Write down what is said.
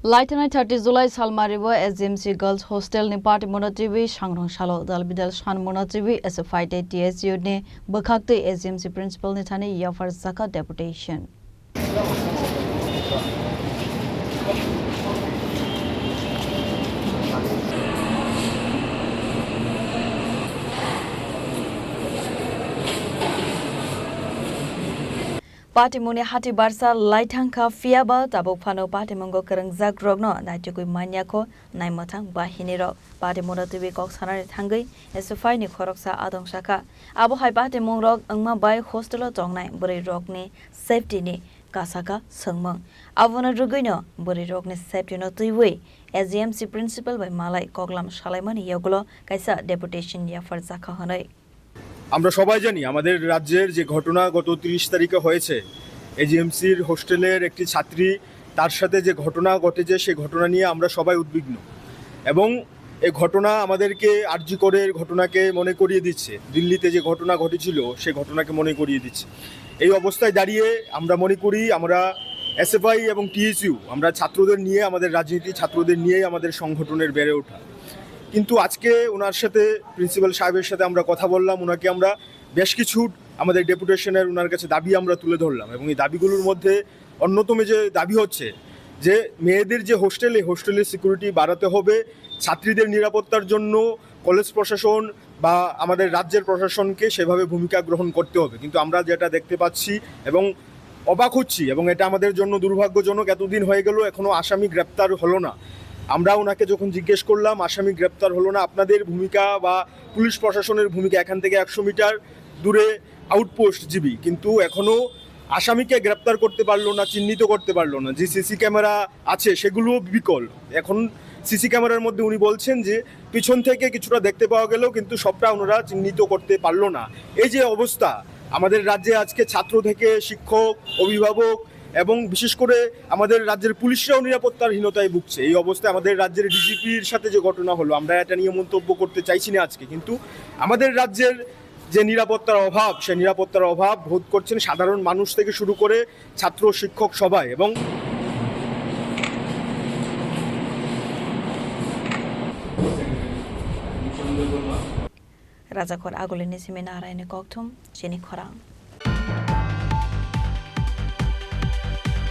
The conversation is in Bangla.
Laitanai 30 July Salmaribo SGMC Girls Hostel ni party monotivi Shangrong Shalo Dalbidal Shan monotivi as a fight at TSU ni Bakakte SGMC principal ni Thani Yafar Zaka deputation. Party muni hati barsa laithangka fiaba tabuk phano party mongo kerengjak rogno naitukui manyako naimathang bahiniro party monotibi kok sanari thangai SFI ni khoroksa adong saka abo hai party mongrok angma bai hostelo tongnai bori rokni safety ni kasaka sangmang abona ruguino bori rokni safety no tuiwe SGMC principal by malai koklam shalaimani yoglo kaisa deputation yafar zaka hanai আমরা সবাই জানি আমাদের রাজ্যের যে ঘটনা গত 30 তারিখে হয়েছে এজিএমসির হোস্টেলের একটি ছাত্রী তার সাথে যে ঘটনা ঘটেছে সেই ঘটনা নিয়ে আমরা সবাই উদ্বিগ্ন এবং এই ঘটনা আমাদেরকে আরজি করের ঘটনাকে মনে করিয়ে দিচ্ছে দিল্লিতে যে ঘটনা ঘটেছিল সেই ঘটনাকে মনে করিয়ে দিচ্ছে এই অবস্থায় দাঁড়িয়ে আমরা মনে করি আমরা এসএফআই এবং টিএসইউ আমরা ছাত্রদের নিয়ে আমাদের রাজনীতি ছাত্রদের নিয়ে আমাদের সংগঠনের বেড়ে ওঠা কিন্তু আজকে ওনার সাথে প্রিন্সিপাল সাহেবের সাথে আমরা কথা বললাম ওনাকে আমরা বেশ কিছু আমাদের ডেপুটেশনের ওনার কাছে দাবি আমরা তুলে ধরলাম এবং এই দাবিগুলোর মধ্যে অন্যতম যে দাবি হচ্ছে যে মেয়েদের যে হোস্টেলের সিকিউরিটি বাড়াতে হবে ছাত্রীদের নিরাপত্তার জন্য কলেজ প্রশাসন বা আমাদের রাজ্যের প্রশাসনকে সেভাবে ভূমিকা গ্রহণ করতে হবে কিন্তু আমরা যেটা দেখতে পাচ্ছি এবং অবাক হচ্ছি এবং এটা আমাদের জন্য দুর্ভাগ্যজনক এতদিন হয়ে গেল এখনও আসামি গ্রেপ্তার হলো না আমরা ওনাকে যখন জিজ্ঞেস করলাম আসামি গ্রেপ্তার হলো না আপনাদের ভূমিকা বা পুলিশ প্রশাসনের ভূমিকা এখান থেকে 100 মিটার দূরে আউটপোস্ট জিবি কিন্তু এখনও আসামিকে গ্রেপ্তার করতে পারলো না চিহ্নিত করতে পারলো না যে সিসি ক্যামেরা আছে সেগুলো বিকল এখন সিসি ক্যামেরার মধ্যে উনি বলছেন যে পিছন থেকে কিছুটা দেখতে পাওয়া গেলেও কিন্তু সবটা ওনারা চিহ্নিত করতে পারলো না এই যে অবস্থা আমাদের রাজ্যে আজকে ছাত্র থেকে শিক্ষক অভিভাবক এবং বিশেষ করে আমাদের রাজ্যের পুলিশরাও নিরাপত্তাহীনতায় ভুগছে এই অবস্থায় আমাদের রাজ্যের ডিজিপির সাথে যে ঘটনা হলো আমরা এটা নিয়ে মন্তব্য করতে চাইছি না আজকে কিন্তু আমাদের রাজ্যের যে নিরাপত্তার অভাব সেই নিরাপত্তার অভাব বোধ করছেন সাধারণ মানুষ থেকে শুরু করে ছাত্র শিক্ষক সবাই এবং রাজাখর আগলে নিসিমে নারায়ণে ককথম চিনি খরাং